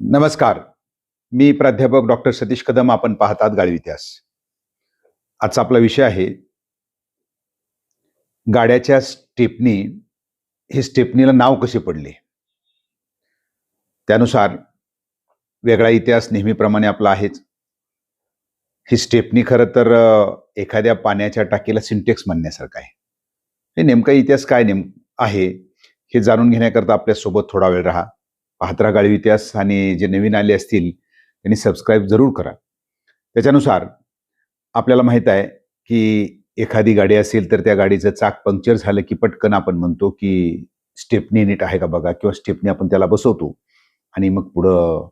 नमस्कार. मी प्राध्यापक डॉक्टर सतीश कदम. आपण पाहतात गाडी इतिहास. आजचा आपला विषय आहे गाड्याच्या स्टेपनी. हे स्टेपनीला नाव कसे पडले? त्यानुसार वेगळा इतिहास नेहमीप्रमाणे आपला आहेच. ही स्टेपनी खरं तर एखाद्या पाण्याच्या टाकीला सिंटेक्स म्हणण्यासारखं आहे. हे नेमका इतिहास काय आहे हे जाणून घेण्याकरता आपल्यासोबत थोडा वेळ राहा. पाहत राहा गाडी इतिहास आणि जे नवीन आले असतील त्यांनी सबस्क्राईब जरूर करा. त्याच्यानुसार आपल्याला माहित आहे की एखादी गाडी असेल तर त्या गाडीचं चाक पंक्चर झालं की पटकन आपण म्हणतो की स्टेपनी नीट आहे का बघा, किंवा स्टेपनी आपण त्याला बसवतो आणि मग पुढं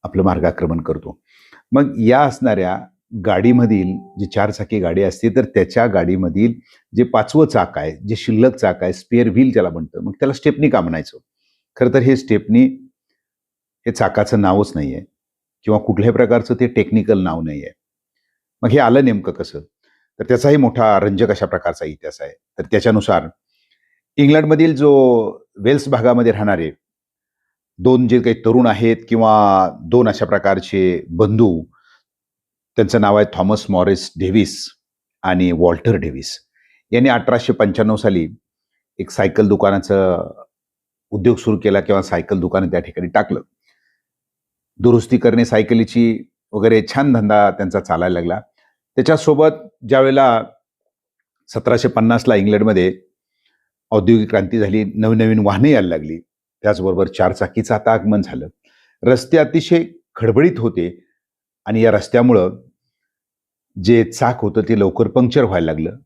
आपलं मार्गाक्रमण करतो. मग या असणाऱ्या गाडीमधील जी चारचाकी गाडी असते तर त्याच्या गाडीमधील जे पाचवं चाक आहे, जे शिल्लक चाक आहे, स्पेअर व्हील ज्याला म्हणतं, मग त्याला स्टेपनी का म्हणायचं? खरं तर हे स्टेपनी हे चाकाचं नावच नाही आहे किंवा कुठल्याही प्रकारचं ते टेक्निकल नाव नाही आहे. मग हे आलं नेमकं कसं? तर त्याचाही मोठा रंजक अशा प्रकारचा इतिहास आहे. तर त्याच्यानुसार इंग्लंडमधील जो वेल्स भागामध्ये राहणारे दोन जे काही तरुण आहेत किंवा दोन अशा प्रकारचे बंधू, त्यांचं नाव आहे थॉमस मॉरिस डेव्हिस आणि वॉल्टर डेव्हिस, यांनी 1895 साली एक सायकल दुकानाचं उद्योग सुरू केला किंवा सायकल दुकान त्या ठिकाणी टाकलं. दुरुस्ती करणे सायकलीची वगैरे छान धंदा त्यांचा चालायला लागला. त्याच्यासोबत ज्यावेळेला 1750ला इंग्लंडमध्ये औद्योगिक क्रांती झाली, नवीन वाहने यायला लागली, त्याचबरोबर चारचाकीचं आता आगमन झालं. रस्ते अतिशय खडबडीत होते आणि या रस्त्यामुळं जे चाक होतं ते लवकर पंक्चर व्हायला लागलं,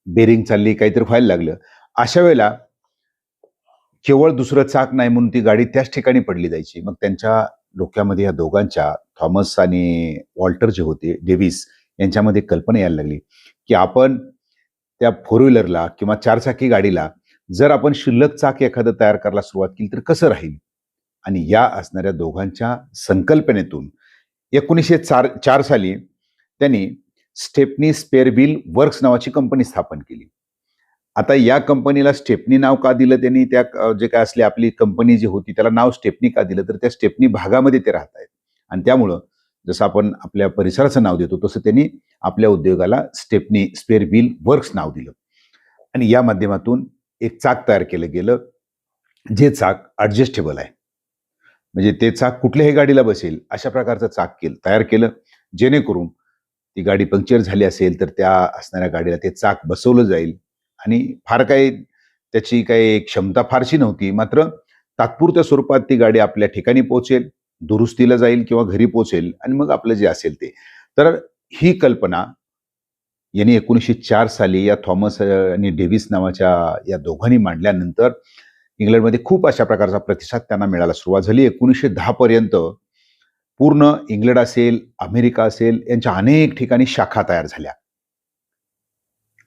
बेरिंग चालली, काहीतरी व्हायला लागलं. अशा वेळेला केवळ दुसरं चाक नाही म्हणून ती गाडी त्याच ठिकाणी पडली जायची. मग त्यांच्या डोक्यामध्ये या दोघांच्या, थॉमस आणि वॉल्टर जे होते डेव्हिस, यांच्यामध्ये कल्पना यायला लागली की आपण त्या फोर व्हीलरला किंवा चारचाकी गाडीला जर आपण शिल्लक चाक एखादं तयार करायला सुरुवात केली तर कसं राहील? आणि या असणाऱ्या दोघांच्या संकल्पनेतून 1904 साली त्यांनी स्टेपनी स्पेअर व्हील वर्क्स नावाची कंपनी स्थापन केली. आता या कंपनीला स्टेपनी नाव का दिलं त्यांनी? त्या जे काय असले आपली कंपनी जी होती त्याला नाव स्टेपनी का दिलं? तर त्या स्टेपनी भागामध्ये ते राहत आहेत आणि त्यामुळं जसं आपण आपल्या परिसराचं नाव देतो तसं त्यांनी आपल्या उद्योगाला स्टेपनी स्पेअर व्हील वर्क्स नाव दिलं. आणि या माध्यमातून एक चाक तयार केलं गेलं, जे चाक ॲडजस्टेबल आहे. म्हणजे ते चाक कुठल्याही गाडीला बसेल अशा प्रकारचं चाक तयार केलं, जेणेकरून ती गाडी पंक्चर झाली असेल तर त्या असणाऱ्या गाडीला ते चाक बसवलं जाईल. आणि फार काही त्याची काही क्षमता फारशी नव्हती, मात्र तात्पुरत्या स्वरूपात ती गाडी आपल्या ठिकाणी पोहोचेल, दुरुस्तीला जाईल किंवा घरी पोहोचेल आणि मग आपलं जे असेल ते. तर ही कल्पना यांनी 1904 साली या थॉमस आणि डेव्हिस नावाच्या या दोघांनी मांडल्यानंतर इंग्लंडमध्ये खूप अशा प्रकारचा प्रतिसाद त्यांना मिळायला सुरुवात झाली. 1910 पर्यंत पूर्ण इंग्लंड असेल, अमेरिका असेल, यांच्या अनेक ठिकाणी शाखा तयार झाल्या.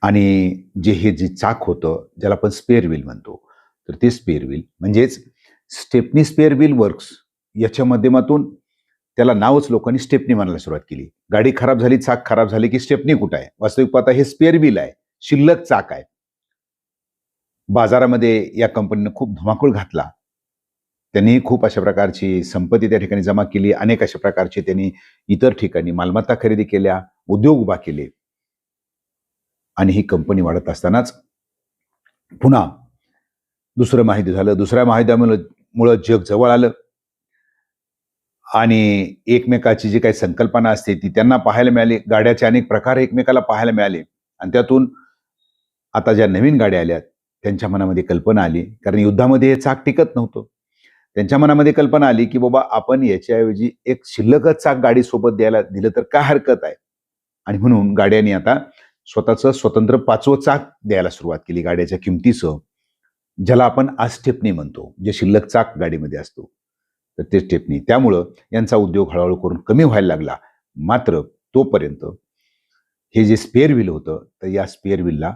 आणि जे चाक होतं ज्याला आपण स्पेअर व्हील म्हणतो, तर ते स्पेअर व्हील म्हणजेच स्टेपनी स्पेअर व्हील वर्क्स याच्या माध्यमातून त्याला नावच लोकांनी स्टेपनी म्हणायला सुरुवात केली. गाडी खराब झाली, चाक खराब झाली की स्टेपनी कुठं आहे? वास्तविक पाहता हे स्पेअर व्हील आहे, शिल्लक चाक आहे. बाजारामध्ये या कंपनीनं खूप धुमाकूळ घातला. त्यांनी खूप अशा प्रकारची संपत्ती त्या ठिकाणी जमा केली. अनेक अशा प्रकारचे त्यांनी इतर ठिकाणी मालमत्ता खरेदी केल्या, उद्योग उभा केले. आणि ही कंपनी वाढत असतानाच पुन्हा दुसरं महायुद्ध झालं. दुसऱ्या महायुद्धामुळं जग जवळ आलं आणि एकमेकाची जी काही संकल्पना असते ती त्यांना पाहायला मिळाली. गाड्याचे अनेक प्रकार एकमेकाला पाहायला मिळाले आणि त्यातून आता ज्या नवीन गाड्या आल्यात त्यांच्या मनामध्ये कल्पना आली, कारण युद्धामध्ये हे चाक टिकत नव्हतं. त्यांच्या मनामध्ये कल्पना आली की बाबा आपण याच्याऐवजी एक शिल्लकच चाक गाडीसोबत द्यायला दिलं तर काय हरकत आहे? आणि म्हणून गाड्यांनी आता स्वतःचं स्वतंत्र पाचवं चाक द्यायला सुरुवात केली गाड्याच्या किमतीसह, ज्याला आपण आज स्टेपनी म्हणतो, जे शिल्लक चाक गाडीमध्ये असतो तर ते स्टेपनी. त्यामुळं यांचा उद्योग हळूहळू करून कमी व्हायला लागला. मात्र तोपर्यंत हे जे स्पेअर व्हील होतं तर या स्पेअर व्हीलला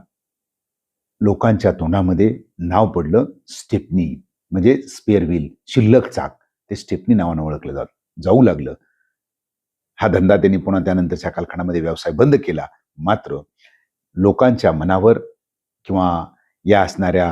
लोकांच्या तोंडामध्ये नाव पडलं स्टेपनी, म्हणजे स्पेअर व्हील, शिल्लक चाक, ते स्टेपनी नावानं ओळखलं जाऊ लागलं. हा धंदा त्यांनी पुन्हा त्यानंतरच्या कालखंडामध्ये व्यवसाय बंद केला. मात्र लोकांच्या मनावर किंवा या असणाऱ्या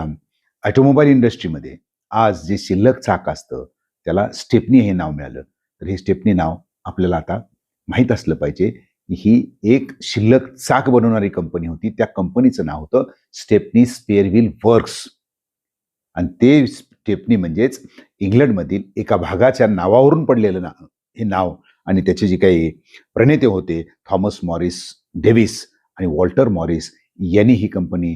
ऑटोमोबाईल इंडस्ट्रीमध्ये आज जे शिल्लक चाक असतं त्याला स्टेपनी हे नाव मिळालं. तर हे स्टेपनी नाव आपल्याला आता माहीत असलं पाहिजे. ही एक शिल्लक चाक बनवणारी कंपनी होती. त्या कंपनीचं नाव होतं स्टेपनी स्पेअर व्हील वर्क्स आणि ते स्टेपनी म्हणजेच इंग्लंडमधील एका भागाच्या नावावरून पडलेलं हे नाव आणि त्याचे जे काही प्रणेते होते थॉमस मॉरिस डेव्हिस आणि वॉल्टर मॉरिस यांनी ही कंपनी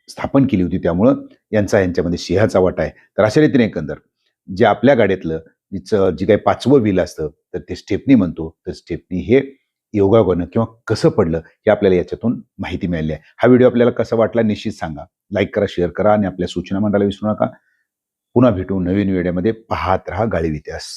स्थापन केली होती. त्यामुळं यांच्यामध्ये सिंहाचा वाटा आहे. तर अशा रीतीने एकंदर जे आपल्या गाड्यातलं जे काही 5वं व्हील असतं तर ते स्टेपनी म्हणतो. तर स्टेपनी हे योगायोगानं किंवा कसं पडलं हे आपल्याला याच्यातून माहिती मिळाली आहे. हा व्हिडिओ आपल्याला कसा वाटला निश्चित सांगा. लाईक करा, शेअर करा आणि आपल्या सूचना मांडायला विसरू नका. पुन्हा भेटू नवीन व्हिडिओमध्ये. पाहत रहा गाळीव इतिहास.